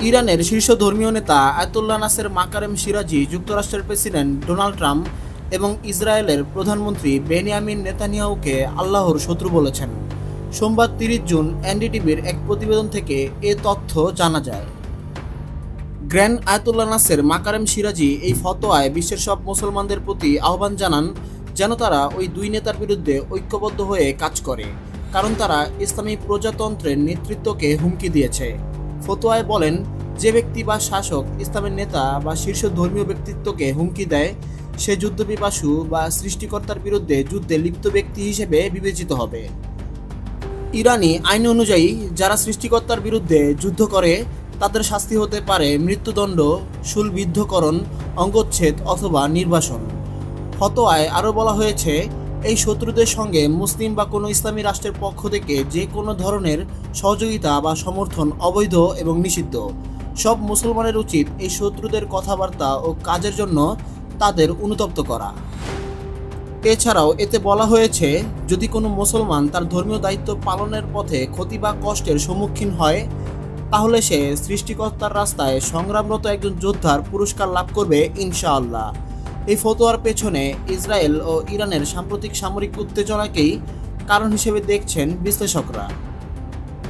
ইরানের শীর্ষ ধর্মীয় নেতা আয়াতুল্লাহ নাসের মাকারেম সিরাজি যুক্তরাষ্ট্রের প্রেসিডেন্ট ডোনাল্ড ট্রাম্প এবং ইসরায়েলের প্রধানমন্ত্রী বেনিয়ামিন নেতানিয়াহুকে আল্লাহর শত্রু বলেছেন। সোমবার 30 জুন এনডিটিভির এক প্রতিবেদন থেকে এ তথ্য জানা যায়। গ্র্যান্ড আয়াতুল্লাহ নাসের মাকারেম সিরাজি এই ফতোয়ায় বিশ্বের সব মুসলমানদের প্রতি আহ্বান জানান যেন তারা ওই দুই নেতার বিরুদ্ধে ঐক্যবদ্ধ হয়ে কাজ করে, কারণ তারা ইসলামী প্রজাতন্ত্রের নেতৃত্বকে হুমকি দিয়েছে। ফতোয়ায় বলেন, যে ব্যক্তি বা শাসক ইসলামের নেতা বা শীর্ষ ধর্মীয় ব্যক্তিত্বকে হুমকি দেয় সে যুদ্ধপিপাসু বা সৃষ্টিকর্তার বিরুদ্ধে যুদ্ধে লিপ্ত ব্যক্তি হিসেবে বিবেচিত হবে। ইরানি আইন অনুযায়ী যারা সৃষ্টিকর্তার বিরুদ্ধে যুদ্ধ করে তাদের শাস্তি হতে পারে মৃত্যুদণ্ড, শূলবিদ্ধকরণ, অঙ্গচ্ছেদ অথবা নির্বাসন। ফতোয়ায় আরও বলা হয়েছে, এই শত্রুদের সঙ্গে মুসলিম বা কোনো ইসলামী রাষ্ট্রের পক্ষ থেকে যে কোনো ধরনের সহযোগিতা বা সমর্থন অবৈধ এবং নিষিদ্ধ। সব মুসলমানের উচিত এই শত্রুদের কথাবার্তা ও কাজের জন্য তাদের অনুতপ্ত করা। এছাড়াও এতে বলা হয়েছে, যদি কোনো মুসলমান তার ধর্মীয় দায়িত্ব পালনের পথে ক্ষতি বা কষ্টের সম্মুখীন হয় তাহলে সে সৃষ্টিকর্তার রাস্তায় সংগ্রামরত একজন যোদ্ধার পুরস্কার লাভ করবে ইনশাআল্লাহ। এই ফতোয়ার পেছনে ইসরায়েল ও ইরানের সাম্প্রতিক সামরিক উত্তেজনাকেই কারণ হিসেবে দেখছেন বিশ্লেষকরা।